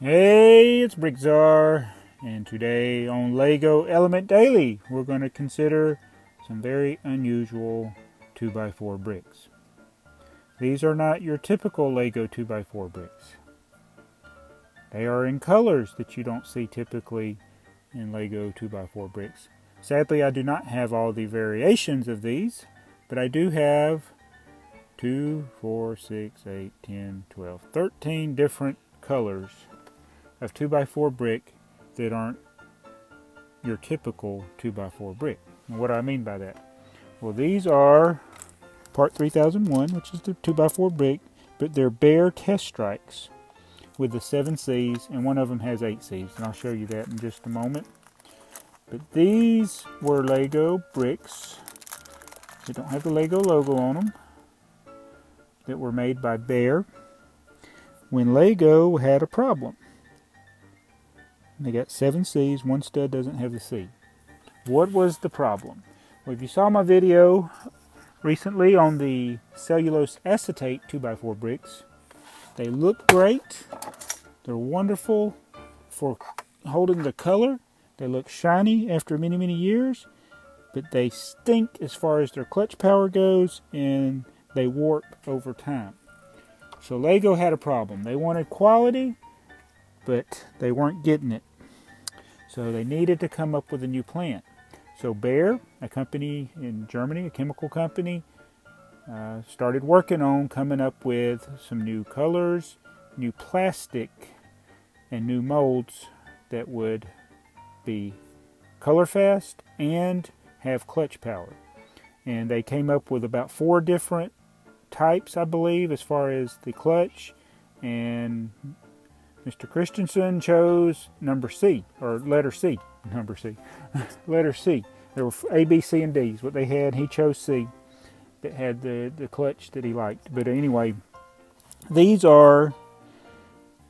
Hey, it's BrickTsar, and today on LEGO Element Daily, we're going to consider some very unusual 2x4 bricks. These are not your typical LEGO 2x4 bricks. They are in colors that you don't see typically in LEGO 2x4 bricks. Sadly, I do not have all the variations of these, but I do have 2, 4, 6, 8, 10, 12, 13 different colors of 2x4 brick that aren't your typical 2x4 brick. And what do I mean by that? Well, these are part 3001, which is the 2x4 brick, but they're bare test strikes with the 7 C's, and one of them has 8 C's, and I'll show you that in just a moment. But these were LEGO bricks. They don't have the LEGO logo on them, that were made by Bear when LEGO had a problem. They got 7 C's, one stud doesn't have the C. What was the problem? Well, if you saw my video recently on the cellulose acetate 2x4 bricks, they look great. They're wonderful for holding the color. They look shiny after many, many years, but they stink as far as their clutch power goes, and they warp over time. So LEGO had a problem. They wanted quality, but they weren't getting it. So they needed to come up with a new plan. So Bear, a company in Germany, a chemical company, started working on coming up with some new colors, new plastic, and new molds that would be color fast and have clutch power. And they came up with about 4 different types, I believe, as far as the clutch, and Mr. Christensen chose number C, or letter C, number C, letter C. There were A, B, C, and D is what they had. He chose C, that had the clutch that he liked. But anyway, these are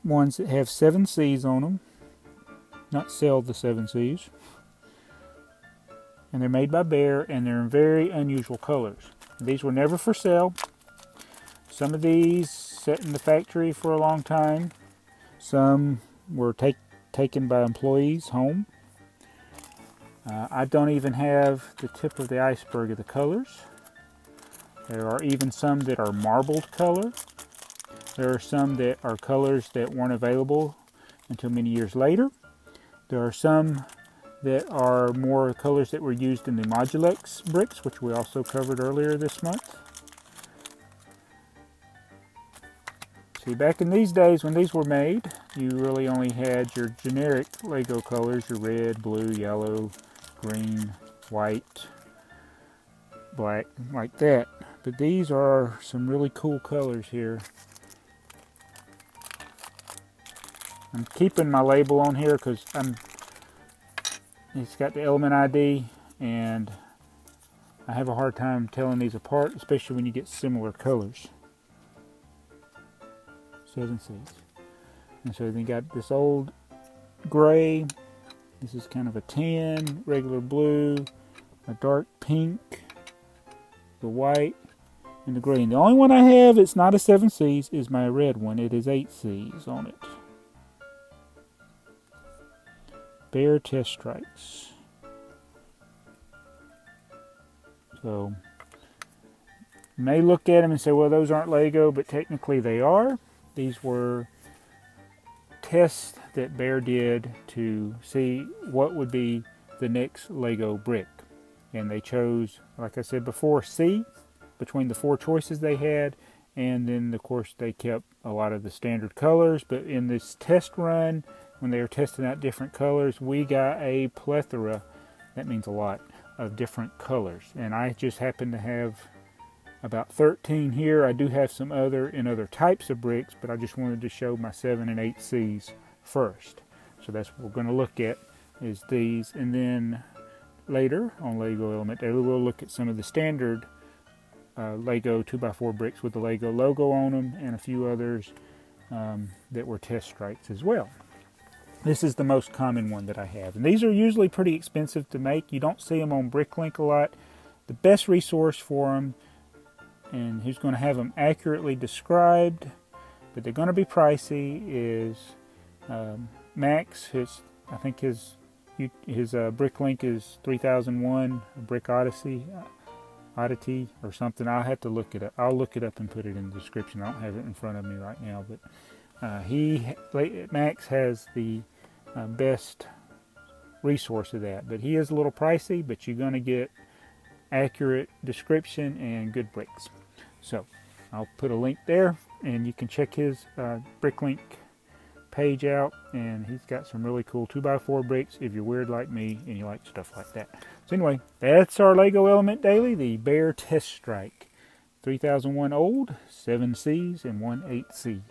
ones that have 7 C's on them, not sell the 7 C's. And they're made by Bear, and they're in very unusual colors. These were never for sale. Some of these sat in the factory for a long time. Some were taken by employees home. I don't even have the tip of the iceberg of the colors. There are even some that are marbled color. There are some that are colors that weren't available until many years later. There are some that are more colors that were used in the Modulex bricks, which we also covered earlier this month. See, back in these days when these were made, you really only had your generic LEGO colors, your red, blue, yellow, green, white, black, like that. But these are some really cool colors here. I'm keeping my label on here because it's got the element ID, and I have a hard time telling these apart, especially when you get similar colors. 7 C's. And so they got this old gray, this is kind of a tan, regular blue, a dark pink, the white, and the green. The only one I have, it's not a 7 C's, is my red one. It is 8 C's on it. Bear test strikes. So you may look at them and say, well, those aren't LEGO, but technically they are. These were tests that Bear did to see what would be the next LEGO brick. And they chose, like I said before, C between the 4 choices they had. And then, of course, they kept a lot of the standard colors. But in this test run, when they were testing out different colors, we got a plethora, that means a lot, of different colors. And I just happen to have about 13 here. I do have some other types of bricks, but I just wanted to show my 7 and 8 C's first. So that's what we're going to look at, is these. And then later on LEGO Element Daily, we'll look at some of the standard LEGO 2x4 bricks with the LEGO logo on them, and a few others that were test strikes as well. This is the most common one that I have. And these are usually pretty expensive to make. You don't see them on BrickLink a lot. The best resource for them, and who's going to have them accurately described, but they're going to be pricey, is Maxx, I think his brick link is 3001 Brick Oddity or something. I'll have to look it up. I'll look it up and put it in the description. I don't have it in front of me right now, but Maxx has the best resource of that. But he is a little pricey, but you're going to get accurate description and good bricks. So I'll put a link there, and you can check his BrickLink page out, and he's got some really cool 2x4 bricks if you're weird like me and you like stuff like that. So anyway, that's our Lego Element Daily, the Bear Test Strike. 3001 old, 7 Cs and 1 8C.